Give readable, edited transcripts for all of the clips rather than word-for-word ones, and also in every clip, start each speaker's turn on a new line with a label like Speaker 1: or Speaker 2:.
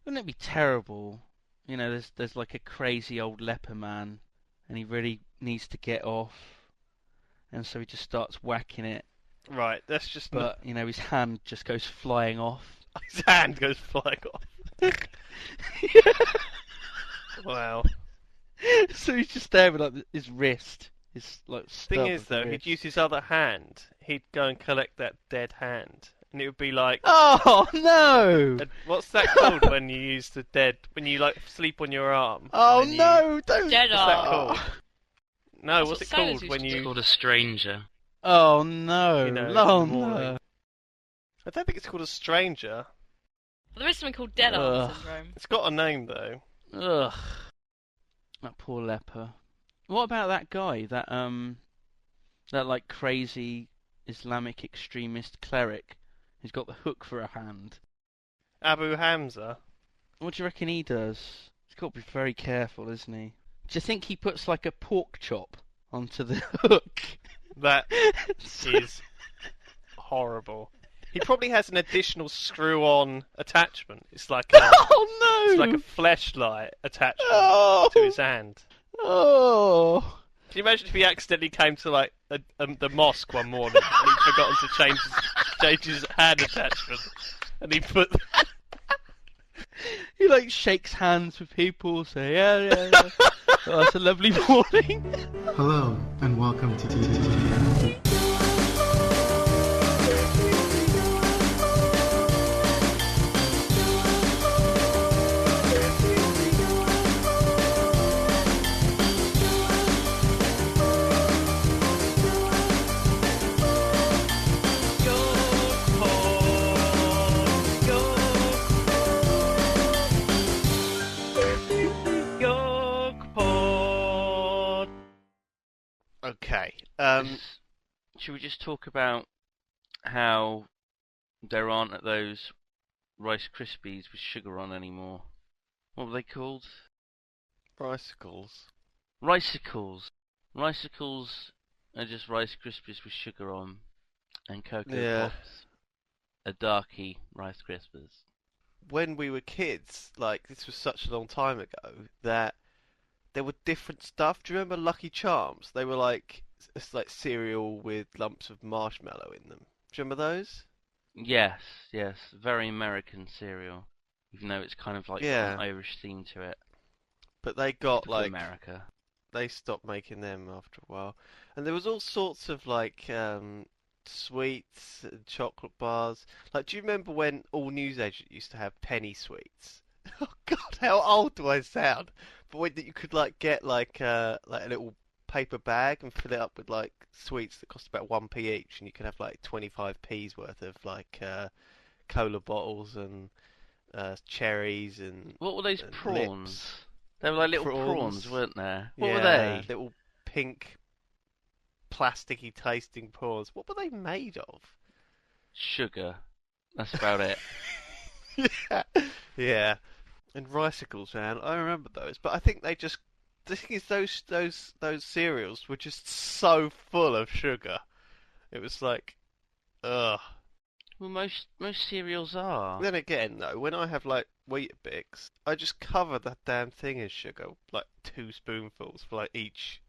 Speaker 1: Wouldn't it be terrible? You know, there's like a crazy old leper man, and he really needs to get off, and so he just starts whacking it.
Speaker 2: Right, that's just not...
Speaker 1: But you know, his hand just goes flying off.
Speaker 2: His hand goes flying off. Wow.
Speaker 1: So he's just there with like his wrist, his like
Speaker 2: Thing
Speaker 1: stub
Speaker 2: is,
Speaker 1: of the
Speaker 2: though, he'd
Speaker 1: wrist.
Speaker 2: use his other hand. He'd go and collect that dead hand, and it would be like,
Speaker 1: Oh no!
Speaker 2: what's that called when you use the dead, when you like sleep on your arm?
Speaker 1: Oh
Speaker 2: and then
Speaker 1: no! Don't.
Speaker 3: Dead
Speaker 2: What's that
Speaker 3: arm.
Speaker 2: called? No,
Speaker 3: That's
Speaker 2: what's
Speaker 3: what
Speaker 2: it
Speaker 3: sailors
Speaker 2: called
Speaker 3: used
Speaker 2: when
Speaker 3: to
Speaker 4: It's
Speaker 3: do.
Speaker 2: you,
Speaker 4: called a stranger.
Speaker 1: Oh no!
Speaker 2: you know, in
Speaker 1: Oh
Speaker 2: the morning?
Speaker 1: no!
Speaker 2: I don't think it's called a stranger.
Speaker 3: Well, there is something called dead arm
Speaker 1: Ugh.
Speaker 3: syndrome.
Speaker 2: It's got a name though.
Speaker 1: Ugh. That poor leper. What about that guy? That like crazy Islamic extremist cleric who's got the hook for a hand.
Speaker 2: Abu Hamza.
Speaker 1: What do you reckon he does? He's got to be very careful, isn't he? Do you think he puts like a pork chop onto the hook?
Speaker 2: That
Speaker 1: So-
Speaker 2: is horrible. He probably has an additional screw-on attachment. It's like a,
Speaker 1: Oh no!
Speaker 2: it's like a fleshlight attachment
Speaker 1: Oh!
Speaker 2: to his hand.
Speaker 1: Oh!
Speaker 2: Can you imagine if he accidentally came to like the mosque one morning and he'd forgotten to change his hand attachment, and he put
Speaker 1: He like shakes hands with people, say yeah. Oh, it's a lovely morning.
Speaker 5: Hello, and welcome to TTT.
Speaker 2: YoGPoD. Okay.
Speaker 1: Should we just talk about how there aren't those Rice Krispies with sugar on anymore? What were they called?
Speaker 2: Bicycles.
Speaker 1: Ricicles. Ricicles are just Rice Krispies with sugar on, and Cocoa
Speaker 2: Yeah.
Speaker 1: Pops are darky Rice Krispies.
Speaker 2: When we were kids, like this was such a long time ago, that there were different stuff. Do you remember Lucky Charms? They were like it's like cereal with lumps of marshmallow in them. Do you remember those?
Speaker 1: Yes, very American cereal, even though it's kind of like got
Speaker 2: Yeah.
Speaker 1: an Irish theme to it.
Speaker 2: But they got
Speaker 1: Typical
Speaker 2: like
Speaker 1: America.
Speaker 2: they stopped making them after a while, and there was all sorts of like sweets and chocolate bars. Like, do you remember when all newsagents used to have penny sweets? Oh God, how old do I sound? But when you could like get like a little paper bag and fill it up with like sweets that cost about 1p each, and you could have like 25p's worth of like cola bottles and cherries and
Speaker 1: What were those
Speaker 2: and
Speaker 1: prawns?
Speaker 2: lips.
Speaker 1: They were like little
Speaker 2: Prawns.
Speaker 1: prawns, weren't there? What were
Speaker 2: Yeah,
Speaker 1: they?
Speaker 2: little pink, plasticky tasting prawns. What were they made of?
Speaker 1: Sugar. That's about it.
Speaker 2: Yeah, yeah. And ricicles, man. I remember those, but I think they just. The thing is, those cereals were just so full of sugar. It was like, ugh.
Speaker 1: Well, most cereals are.
Speaker 2: Then again, though, when I have like Weetabix, I just cover that damn thing in sugar, like 2 spoonfuls for like each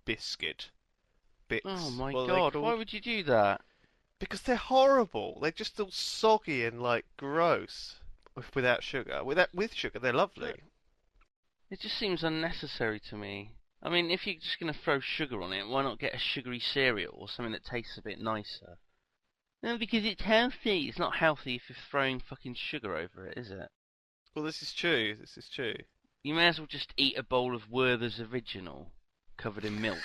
Speaker 2: biscuit. Bix.
Speaker 1: Oh my
Speaker 2: What are they
Speaker 1: God! Why
Speaker 2: called?
Speaker 1: would you do that?
Speaker 2: Because they're horrible. They're just all soggy and like gross without sugar. With sugar, they're lovely.
Speaker 1: It just seems unnecessary to me. I mean, if you're just gonna throw sugar on it, why not get a sugary cereal or something that tastes a bit nicer? No, because it's healthy. It's not healthy if you're throwing fucking sugar over it, is it?
Speaker 2: Well, this is true. This is true.
Speaker 1: You may as well just eat a bowl of Werther's Original covered in milk.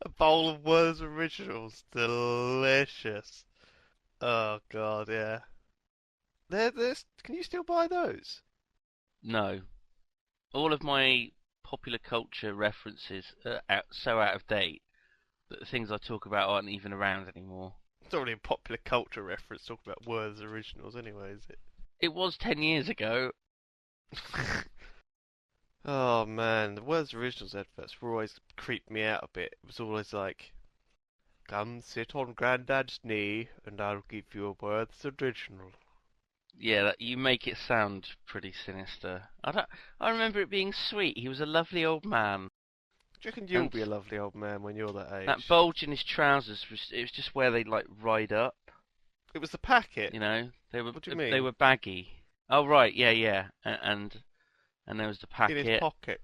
Speaker 2: A bowl of Werther's Originals, delicious. Oh God, yeah. Can you still buy those?
Speaker 1: No. All of my popular culture references are so out of date that the things I talk about aren't even around anymore.
Speaker 2: It's not really a popular culture reference talking about Werther's Originals anyway, is it?
Speaker 1: It was 10 years ago.
Speaker 2: Oh man, the Werther's Originals adverts were always creeped me out a bit. It was always like, "Come sit on Grandad's knee, and I'll give you a Werther's Original."
Speaker 1: Yeah, you make it sound pretty sinister. I remember it being sweet. He was a lovely old man.
Speaker 2: Do you reckon you'll
Speaker 1: And
Speaker 2: be a lovely old man when you're that age?
Speaker 1: that bulge in his trousers it was just where they like ride up.
Speaker 2: It was the packet.
Speaker 1: You know,
Speaker 2: What do you mean?
Speaker 1: they were baggy. Oh right, yeah. And there was the
Speaker 2: In his
Speaker 1: packet.
Speaker 2: pocket.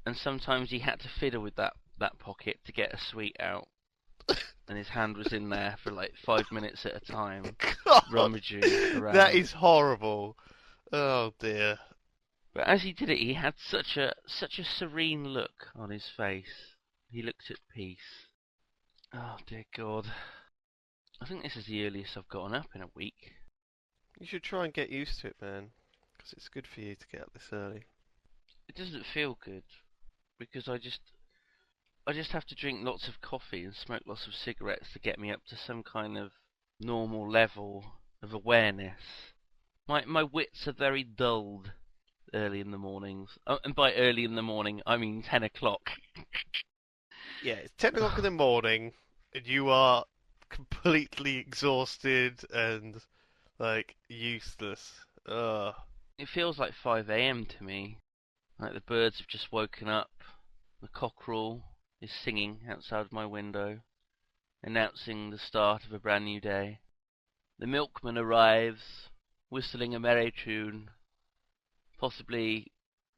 Speaker 1: And sometimes he had to fiddle with that pocket to get a sweet out. And his hand was in there for like 5 minutes at a time,
Speaker 2: God,
Speaker 1: rummaging around.
Speaker 2: that is horrible. Oh dear.
Speaker 1: But as he did it, he had such a serene look on his face. He looked at peace. Oh dear God. I think this is the earliest I've gotten up in a week.
Speaker 2: You should try and get used to it, man. Because it's good for you to get up this early.
Speaker 1: It doesn't feel good because I just have to drink lots of coffee and smoke lots of cigarettes to get me up to some kind of normal level of awareness. My wits are very dulled early in the mornings. And by early in the morning, I mean 10 o'clock.
Speaker 2: Yeah, it's 10 o'clock in the morning, and you are completely exhausted and, like, useless. Ugh.
Speaker 1: It feels like 5 a.m. to me. Like the birds have just woken up. The cockerel is singing outside my window, announcing the start of a brand new day. The milkman arrives, whistling a merry tune, possibly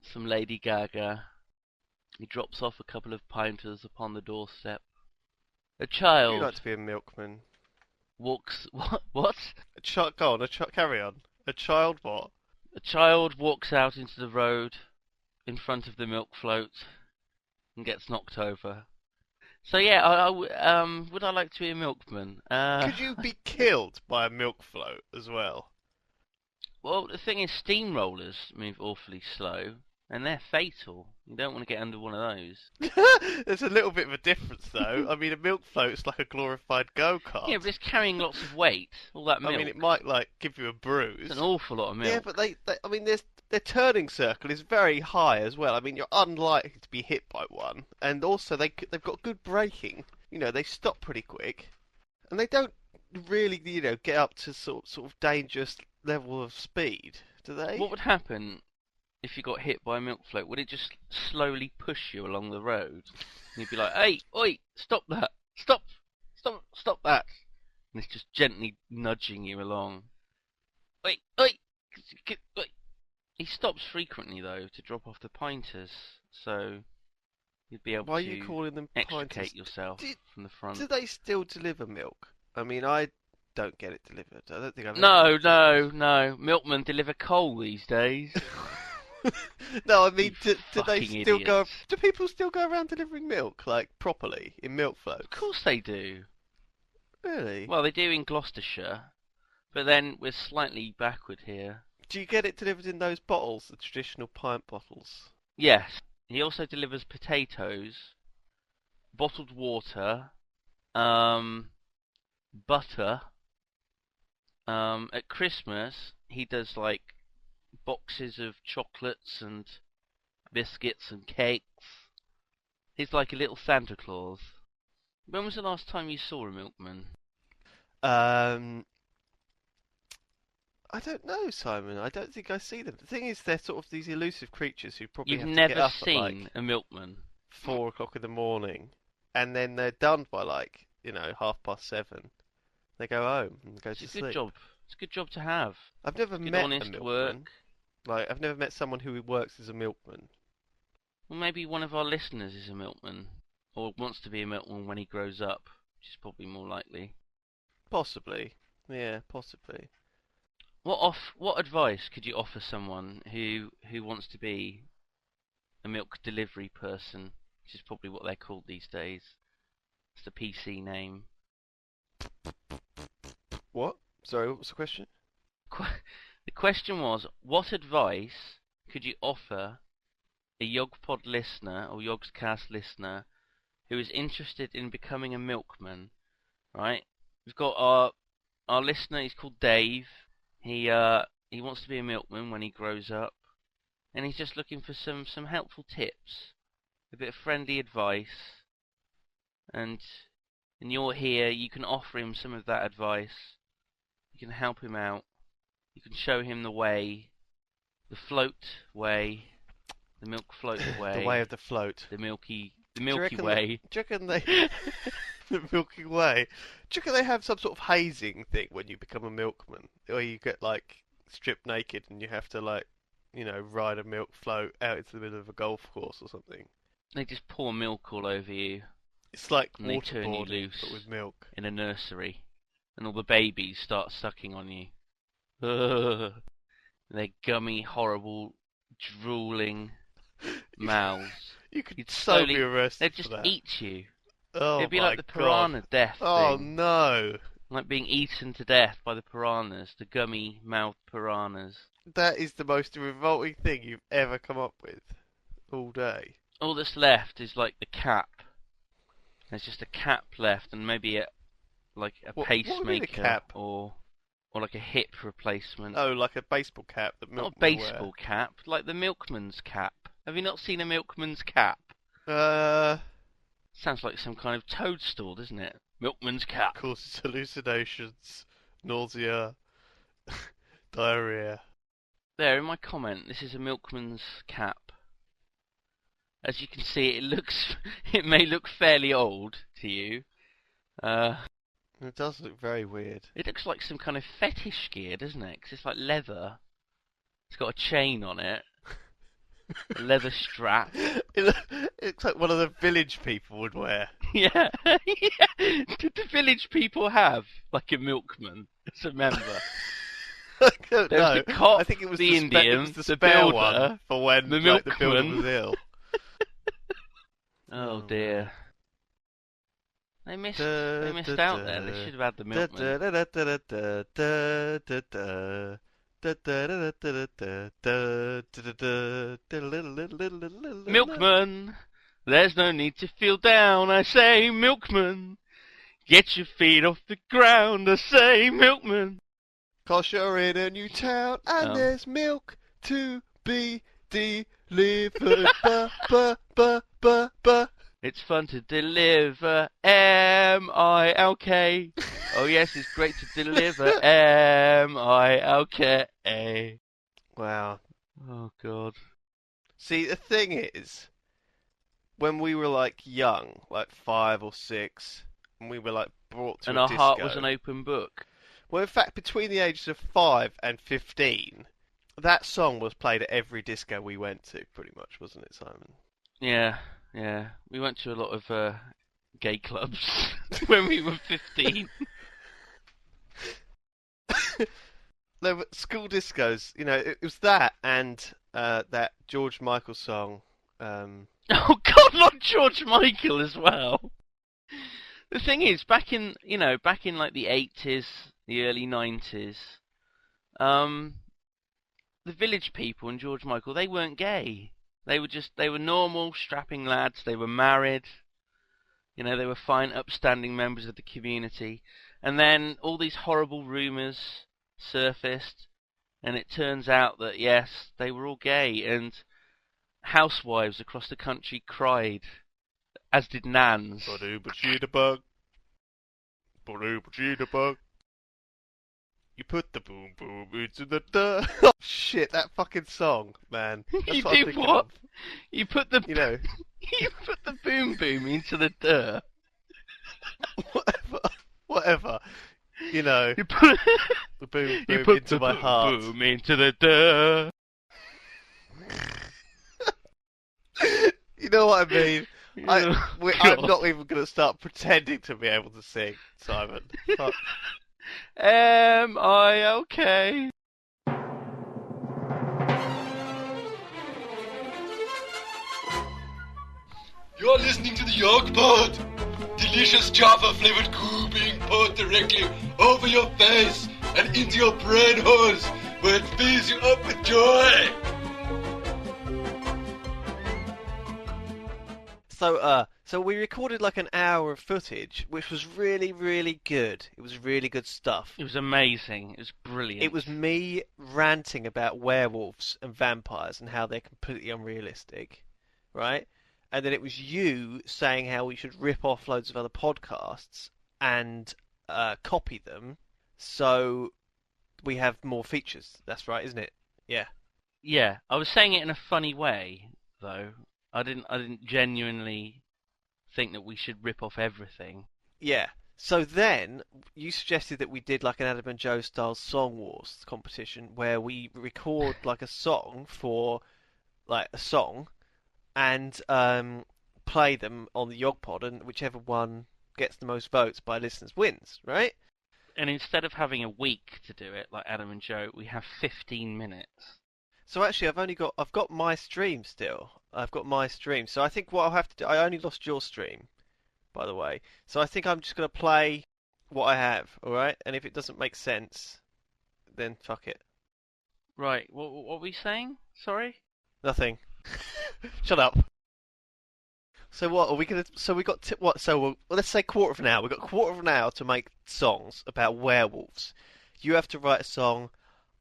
Speaker 1: some Lady Gaga. He drops off a couple of pinters upon the doorstep. A
Speaker 2: You'd
Speaker 1: child
Speaker 2: like to be a milkman.
Speaker 1: walks... What?
Speaker 2: Go on, carry on. A child what?
Speaker 1: A child walks out into the road in front of the milk float and gets knocked over. So yeah, would I like to be a milkman?
Speaker 2: Could you be killed by a milk float as well?
Speaker 1: Well, the thing is, steamrollers move awfully slow, and they're fatal. You don't want to get under one of those.
Speaker 2: There's a little bit of a difference, though. I mean, a milk float's like a glorified go-kart.
Speaker 1: Yeah, but it's carrying lots of weight, all that milk.
Speaker 2: I mean, it might, like, give you a bruise.
Speaker 1: It's an awful lot of milk.
Speaker 2: Yeah, but I mean, their turning circle is very high as well. I mean, you're unlikely to be hit by one. And also, they've got good braking. You know, they stop pretty quick. And they don't really, get up to sort of dangerous level of speed, do they?
Speaker 1: What would happen if you got hit by a milk float? Would it just slowly push you along the road? And you'd be like, hey, oi, stop that. Stop that. And it's just gently nudging you along. Oi. He stops frequently, though, to drop off the pinters, so you'd be able
Speaker 2: Why are
Speaker 1: to
Speaker 2: you calling them
Speaker 1: extricate
Speaker 2: pinters?
Speaker 1: yourself from the front.
Speaker 2: Do they still deliver milk? I mean, I don't get it delivered. I don't think I've
Speaker 1: No. Milkmen deliver coal these days.
Speaker 2: No, I mean,
Speaker 1: You
Speaker 2: do they
Speaker 1: fucking
Speaker 2: still go?
Speaker 1: idiots.
Speaker 2: Do people still go around delivering milk, like, properly, in milk floats?
Speaker 1: Of course they do.
Speaker 2: Really?
Speaker 1: Well, they do in Gloucestershire, but then we're slightly backward here.
Speaker 2: Do you get it delivered in those bottles, the traditional pint bottles?
Speaker 1: Yes. He also delivers potatoes, bottled water, butter. At Christmas, he does like boxes of chocolates and biscuits and cakes. He's like a little Santa Claus. When was the last time you saw a milkman?
Speaker 2: I don't know, Simon. I don't think I see them. The thing is, they're sort of these elusive creatures who probably
Speaker 1: You've
Speaker 2: have to
Speaker 1: never
Speaker 2: get up at
Speaker 1: seen
Speaker 2: like
Speaker 1: a milkman.
Speaker 2: 4 o'clock in the morning, and then they're done by like 7:30. They go home and go to
Speaker 1: It's a
Speaker 2: sleep.
Speaker 1: good job. It's a good job to have.
Speaker 2: I've never
Speaker 1: Good,
Speaker 2: met a
Speaker 1: honest
Speaker 2: milkman.
Speaker 1: work.
Speaker 2: Like, I've never met someone who works as a milkman.
Speaker 1: Well, maybe one of our listeners is a milkman, or wants to be a milkman when he grows up, which is probably more likely.
Speaker 2: Possibly. Yeah, possibly.
Speaker 1: What advice could you offer someone who wants to be a milk delivery person, which is probably what they're called these days? It's the PC name.
Speaker 2: What? Sorry, what was the question?
Speaker 1: The question was, what advice could you offer a YoGPod listener or YogsCast listener who is interested in becoming a milkman? Right? We've got our listener. He's called Dave. He wants to be a milkman when he grows up, and he's just looking for some helpful tips, a bit of friendly advice, and you're here. You can offer him some of that advice. You can help him out. You can show him the way, the float way, the milk float way,
Speaker 2: The way of the float.
Speaker 1: the Milky
Speaker 2: Do you reckon
Speaker 1: Way.
Speaker 2: Do you reckon they the Milky Way? Do you reckon they have some sort of hazing thing when you become a milkman, or you get like stripped naked and you have to like, ride a milk float out into the middle of a golf course or something?
Speaker 1: They just pour milk all over you
Speaker 2: It's like
Speaker 1: and they turn you
Speaker 2: waterboarding
Speaker 1: loose
Speaker 2: but with milk.
Speaker 1: in a nursery, and all the babies start sucking on you. Ugh. Their gummy, horrible, drooling mouths.
Speaker 2: You could
Speaker 1: You'd
Speaker 2: so be
Speaker 1: slowly-
Speaker 2: arrested
Speaker 1: They'd
Speaker 2: for
Speaker 1: just
Speaker 2: that.
Speaker 1: eat you.
Speaker 2: Oh
Speaker 1: It'd be
Speaker 2: my
Speaker 1: like the
Speaker 2: God.
Speaker 1: piranha death
Speaker 2: Oh
Speaker 1: thing.
Speaker 2: no,
Speaker 1: Like being eaten to death by the piranhas, the gummy mouthed piranhas.
Speaker 2: that is the most revolting thing you've ever come up with all day.
Speaker 1: All that's left is like the cap. There's just a cap left, and maybe a
Speaker 2: What would be the
Speaker 1: pacemaker
Speaker 2: cap?
Speaker 1: or like a hip replacement.
Speaker 2: Oh, like a baseball cap that
Speaker 1: Not a
Speaker 2: milkmen
Speaker 1: baseball cap, like the milkman's cap. Have you not seen a milkman's cap?
Speaker 2: wear.
Speaker 1: Sounds like some kind of toadstool, doesn't it? Milkman's cap.
Speaker 2: Causes hallucinations, nausea, diarrhea.
Speaker 1: There, in my comment, this is a milkman's cap. As you can see, it may look fairly old to you.
Speaker 2: It does look very weird.
Speaker 1: It looks like some kind of fetish gear, doesn't it? 'Cause it's like leather. It's got a chain on it. A leather strap.
Speaker 2: It looks like one of the village people would wear.
Speaker 1: Yeah. Yeah. Did the village people have like a milkman as a member?
Speaker 2: I don't
Speaker 1: There's
Speaker 2: know.
Speaker 1: the cop,
Speaker 2: I think it was
Speaker 1: the
Speaker 2: it
Speaker 1: Indian,
Speaker 2: was the
Speaker 1: the
Speaker 2: spare
Speaker 1: builder,
Speaker 2: one for when
Speaker 1: the
Speaker 2: like, the builder
Speaker 1: milkman.
Speaker 2: was ill.
Speaker 1: Oh
Speaker 2: Oh,
Speaker 1: dear. They missed out there. They should have had the milkman. Milkman! There's no need to feel down, I say, milkman! Get your feet off the ground, I say, milkman!
Speaker 2: 'Cause you're in a new town and
Speaker 1: Oh.
Speaker 2: there's milk to be delivered. Ba.
Speaker 1: It's fun to deliver M-I-L-K. Oh yes, it's great to deliver M-I-L-K.
Speaker 2: Wow.
Speaker 1: Oh god.
Speaker 2: See, the thing is, when we were like young, like 5 or 6, and we were like brought to
Speaker 1: And
Speaker 2: a
Speaker 1: our
Speaker 2: disco.
Speaker 1: heart was an open book.
Speaker 2: Well, in fact, between the ages of 5 and 15, that song was played at every disco we went to, pretty much, wasn't it, Simon?
Speaker 1: Yeah. We went to a lot of gay clubs when we were 15.
Speaker 2: There were school discos, it was that and that George Michael song.
Speaker 1: Oh god, not George Michael as well. The thing is, back in like the 80s, the early 90s, the village people and George Michael, they weren't gay. They were normal, strapping lads, they were married, they were fine, upstanding members of the community. And then all these horrible rumours surfaced, and it turns out that, yes, they were all gay, and housewives across the country cried, as did nans.
Speaker 2: Ba-doo-ba-chee-da-bug. Ba-doo-ba-chee-da-bug. You put the boom boom into the duh. Oh shit, that fucking song, man. That's
Speaker 1: You
Speaker 2: what I'm
Speaker 1: do
Speaker 2: thinking
Speaker 1: what?
Speaker 2: of.
Speaker 1: You put the
Speaker 2: You
Speaker 1: you put the boom boom into the Durr.
Speaker 2: whatever.
Speaker 1: You put
Speaker 2: The boom
Speaker 1: you
Speaker 2: boom
Speaker 1: put
Speaker 2: into
Speaker 1: the
Speaker 2: my heart.
Speaker 1: boom into the Durr.
Speaker 2: You know what I mean? I'm
Speaker 1: God.
Speaker 2: not even going to start pretending to be able to sing, Simon. Fuck.
Speaker 1: M-I-L-K.
Speaker 4: You're listening to the YoGPoD! Delicious Jaffa flavored goo being poured directly over your face and into your brain holes where it fills you up with joy!
Speaker 2: So we recorded like an hour of footage, which was really, really good. It was really good stuff.
Speaker 1: It was amazing. It was brilliant.
Speaker 2: It was me ranting about werewolves and vampires and how they're completely unrealistic, right? And then it was you saying how we should rip off loads of other podcasts and copy them. So we have more features. That's right, isn't it? Yeah.
Speaker 1: Yeah, I was saying it in a funny way, though. I didn't genuinely think that we should rip off everything.
Speaker 2: Yeah. So then you suggested that we did like an Adam and Joe style song wars competition where we record like a song for like a song and play them on the YoGPod, and whichever one gets the most votes by listeners wins, right?
Speaker 1: And instead of having a week to do it, like Adam and Joe, we have 15 minutes.
Speaker 2: So actually, I've got my stream still. I've got my stream. So I think what I'll have to do, I only lost your stream, by the way. So I think I'm just gonna play what I have, all right? And if it doesn't make sense, then fuck it.
Speaker 1: Right, what were we saying? Sorry?
Speaker 2: Nothing. Shut up. So what are we gonna? So we got what? So well, let's say quarter of an hour. We've got a quarter of an hour to make songs about werewolves. You have to write a song.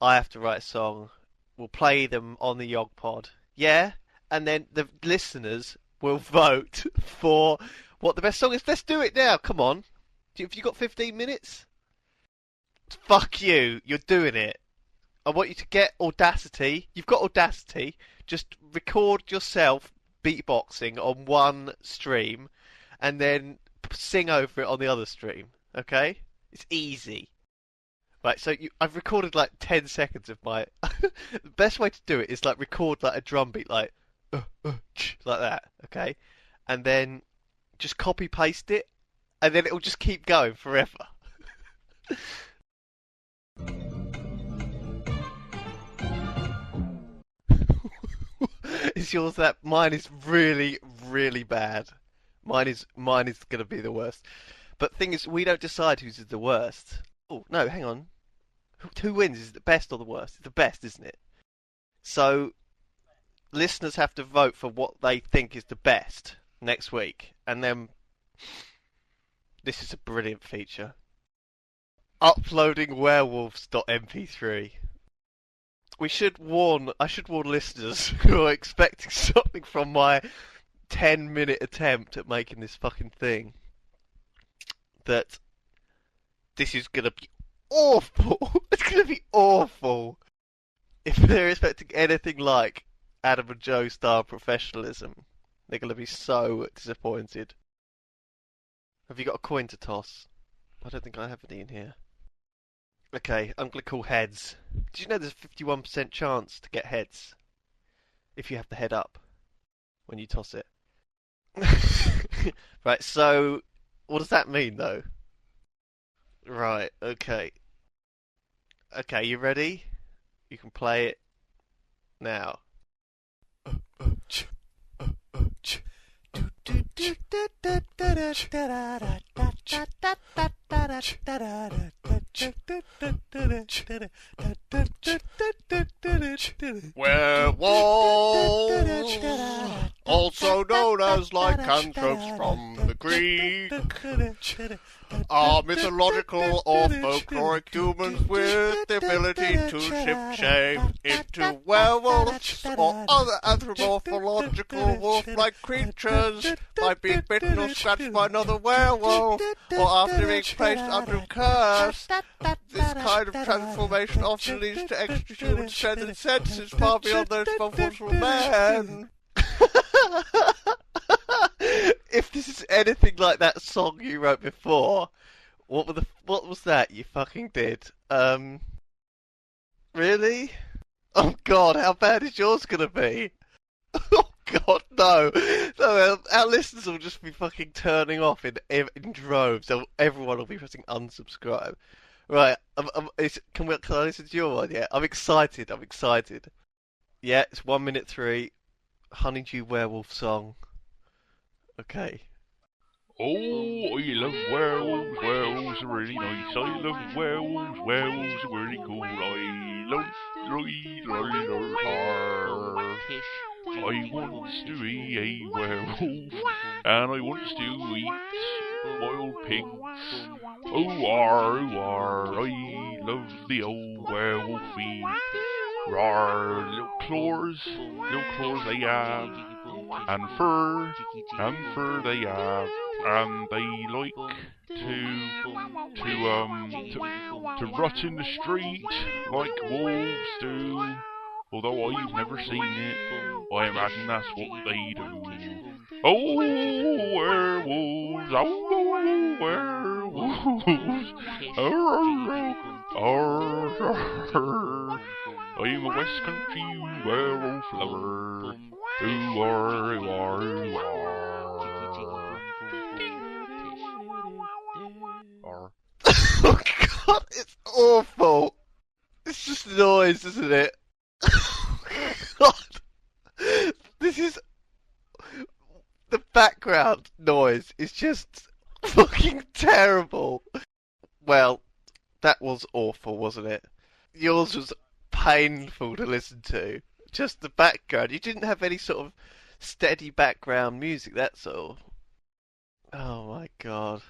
Speaker 2: I have to write a song. We'll play them on the YoGPod. Yeah, and then the listeners will vote for what the best song is. Let's do it now. Come on. Have you got 15 minutes? Fuck you. You're doing it. I want you to get Audacity. You've got Audacity. Just record yourself beatboxing on one stream and then sing over it on the other stream. Okay? It's easy. Right, so I've recorded like 10 seconds of my... The best way to do it is like record like a drum beat like that, okay? And then just copy paste it and then it'll just keep going forever. Is yours that? Mine is really, really bad. Mine is gonna be the worst. But thing is, we don't decide who's the worst. Oh no, hang on. Who wins? Is it the best or the worst? It's the best, isn't it? So listeners have to vote for what they think is the best next week, and then this is a brilliant feature. Uploading werewolves.mp3. I should warn listeners who are expecting something from my 10-minute attempt at making this fucking thing that this is gonna be awful. It's gonna be awful. If they're expecting anything like Adam and Joe style professionalism, they're gonna be so disappointed. Have you got a coin to toss? I don't think I have any in here. Okay, I'm gonna call heads. Did you know there's a 51% chance to get heads if you have the head up when you toss it? Right, so what does that mean though? Right, okay. Okay, you ready? You can play it now.
Speaker 6: Werewolves, also known as lycanthropes from the Greek, are mythological or folkloric humans with the ability to shift shape into werewolves or other anthropomorphological wolf-like creatures by being bitten or scratched by another werewolf or after being placed under a curse. This kind of transformation often leads to extra-human strength and senses far beyond those possible for men.
Speaker 2: If this is anything like that song you wrote before, what was that you fucking did? Really? Oh god, how bad is yours gonna be? Oh god, no. No, our listeners will just be fucking turning off in droves. Everyone will be pressing unsubscribe. Right, can I listen to your one? Yeah, I'm excited. Yeah, it's 1 minute 3. Honeydew Werewolf song. Okay.
Speaker 6: Oh, I love werewolves. Werewolves are really nice. I love werewolves. Werewolves are really cool. I love I wants to be a werewolf, and I wants to eat wild pigs. Oh, I love the old werewolfy. Rawr, little claws they have, and fur they have, and they like to
Speaker 7: to rot in the street like wolves do. Although I've never seen it, I imagine that's what they do. Oh, werewolves! Oh, werewolves! I'm a West Country werewolf lover. Ooh,
Speaker 2: Oh god, it's awful. It's just noise, isn't it? God, this is the background noise is just fucking terrible. Well, that was awful, wasn't it? Yours was painful to listen to. Just the background. You didn't have any sort of steady background music, that's all. Oh my god.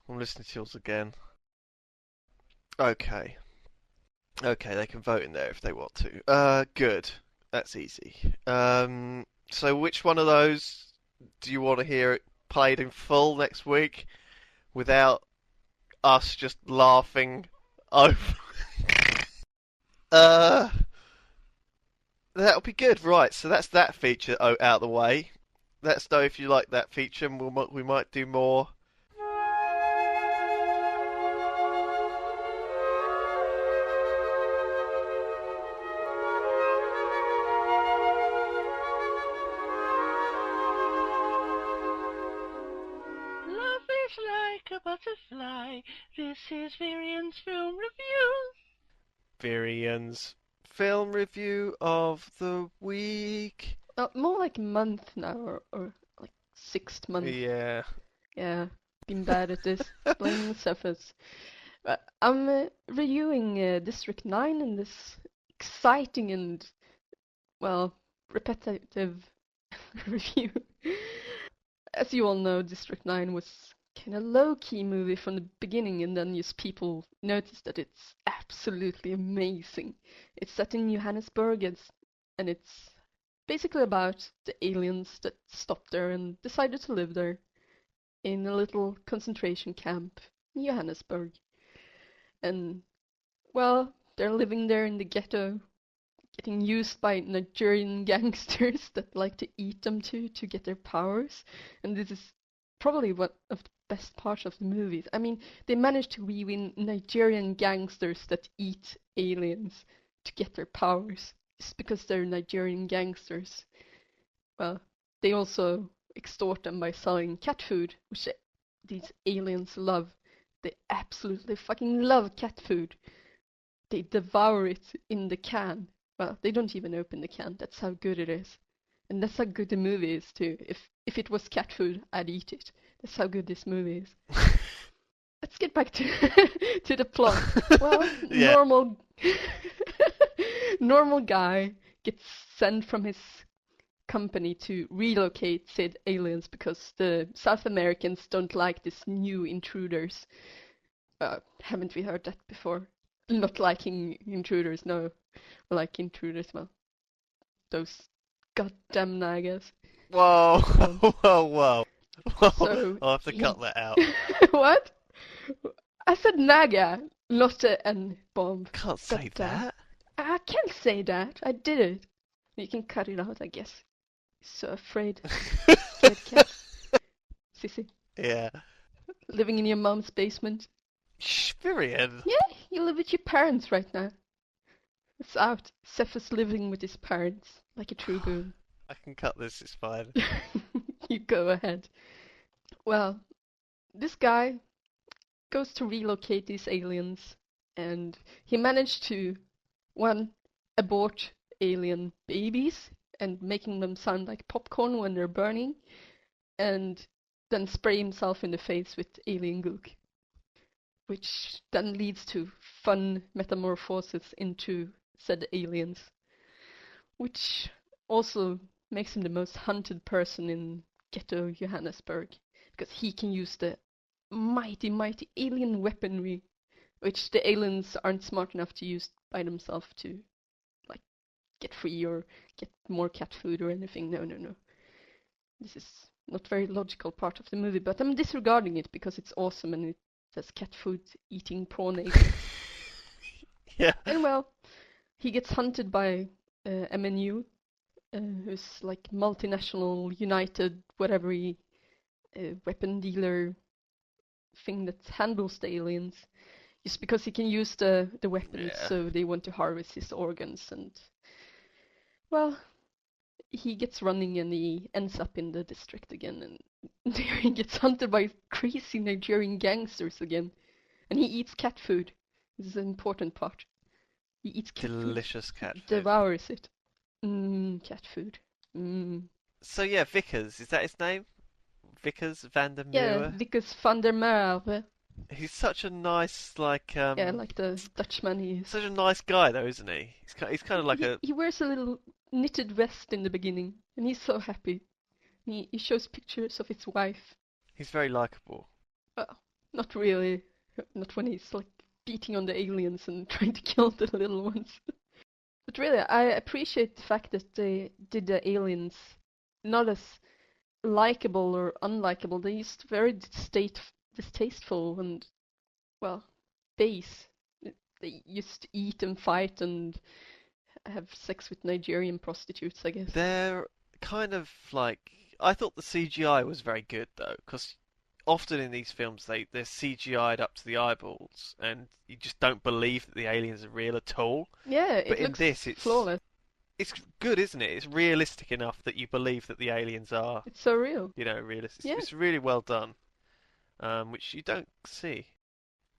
Speaker 2: I'm listening to yours again. Okay. Okay, they can vote in there if they want to. Good. That's easy. So which one of those do you want to hear it played in full next week without us just laughing over? That'll be good. Right, so that's that feature out of the way. Let us know if you like that feature, and we might do more.
Speaker 1: Love is like a butterfly. This is Varian's film review.
Speaker 2: Varian's film review of the week.
Speaker 8: More like a month now, or like 6th month.
Speaker 2: Yeah.
Speaker 8: Yeah, been bad at this. Blaming the surface. But I'm reviewing District 9 in this exciting and, well, repetitive review. As you all know, District 9 was kind of low-key movie from the beginning, and then just people noticed that it's absolutely amazing. It's set in Johannesburg, and it's basically about the aliens that stopped there and decided to live there in a little concentration camp in Johannesburg. And, well, they're living there in the ghetto, getting used by Nigerian gangsters that like to eat them to get their powers. And this is probably one of the best parts of the movies. I mean, they managed to weave in Nigerian gangsters that eat aliens to get their powers. Just because they're Nigerian gangsters. Well, they also extort them by selling cat food, which these aliens love. They absolutely fucking love cat food. They devour it in the can. Well, they don't even open the can. That's how good it is. And that's how good the movie is too. If it was cat food, I'd eat it. That's how good this movie is. Let's get back to to the plot. Well,
Speaker 2: Yeah.
Speaker 8: normal guy gets sent from his company to relocate said aliens because the South Americans don't like these new intruders. Haven't we heard that before? Not liking intruders, no. Like intruders, well, those goddamn nagas.
Speaker 2: Whoa, whoa.
Speaker 8: So
Speaker 2: I'll have to cut that out.
Speaker 8: What? I said naga, not a N-bomb.
Speaker 2: Can't say that.
Speaker 8: I can't say that. I did it. You can cut it out, I guess. So afraid. Scared cat. Sissy.
Speaker 2: Yeah.
Speaker 8: Living in your mom's basement.
Speaker 2: Shh, Varian.
Speaker 8: Yeah, you live with your parents right now. It's out. Seth is living with his parents, like a true goon.
Speaker 2: I can cut this, it's fine.
Speaker 8: You go ahead. Well, this guy goes to relocate these aliens, and he managed to, one, abort alien babies and making them sound like popcorn when they're burning, and then spray himself in the face with alien gook, which then leads to fun metamorphosis into said aliens, which also makes him the most hunted person in ghetto Johannesburg, because he can use the mighty alien weaponry, which the aliens aren't smart enough to use by themselves to, like, get free or get more cat food or anything. No. This is not very logical part of the movie, but I'm disregarding it because it's awesome and it as cat food, eating prawn eggs.
Speaker 2: Yeah.
Speaker 8: And well, he gets hunted by MNU, who's like multinational, united, whatever weapon dealer thing that handles the aliens. Just because he can use the weapons,
Speaker 2: Yeah.
Speaker 8: so they want to harvest his organs. And well, he gets running and he ends up in the district again. And there he gets hunted by crazy Nigerian gangsters again. And he eats cat food. This is the important part. He eats cat
Speaker 2: Delicious
Speaker 8: food.
Speaker 2: cat food.
Speaker 8: Devours it. Cat food.
Speaker 2: So yeah, Vickers, is that his name? Vickers van der
Speaker 8: Yeah,
Speaker 2: Merwe?
Speaker 8: Vickers van der Merwe.
Speaker 2: He's such a nice,
Speaker 8: Yeah, like the Dutchman he is.
Speaker 2: such a nice guy though, isn't he? He's kind of like
Speaker 8: He wears a little knitted vest in the beginning, and he's so happy. He shows pictures of his wife.
Speaker 2: he's very likable.
Speaker 8: Well, not really. Not when he's like beating on the aliens and trying to kill the little ones. But really, I appreciate the fact that they did the aliens not as likable or unlikable. They used very distasteful and, well, base. They used to eat and fight and have sex with Nigerian prostitutes, I guess.
Speaker 2: They're kind of like, I thought the CGI was very good though, because often in these films they're CGI'd up to the eyeballs, and you just don't believe that the aliens are real at all.
Speaker 8: Yeah,
Speaker 2: But
Speaker 8: it
Speaker 2: in
Speaker 8: looks
Speaker 2: this, it's
Speaker 8: flawless.
Speaker 2: It's good, isn't it? It's realistic enough that you believe that the aliens are,
Speaker 8: It's so real.
Speaker 2: realistic.
Speaker 8: Yeah.
Speaker 2: It's really well done, which you don't see.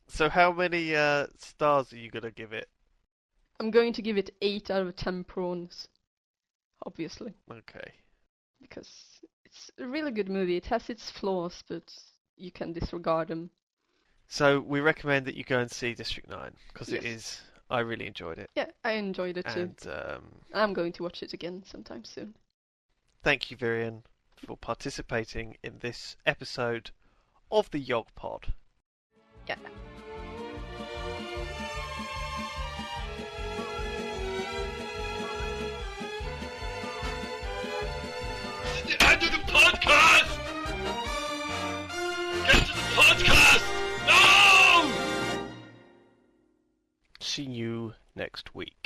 Speaker 2: So how many stars are you gonna give it?
Speaker 8: I'm going to give it 8 out of 10 prawns, obviously,
Speaker 2: Okay.
Speaker 8: because it's a really good movie. It has its flaws, but you can disregard them.
Speaker 2: So we recommend that you go and see District 9 because it
Speaker 8: Yes.
Speaker 2: is. I really enjoyed it,
Speaker 8: Yeah, I enjoyed it too.
Speaker 2: and
Speaker 8: I'm going to watch it again sometime soon.
Speaker 2: thank you, Virian, for participating in this episode of the YoGPoD.
Speaker 8: Yeah.
Speaker 4: The end of the podcast! Get to the podcast! No!
Speaker 2: See you next week.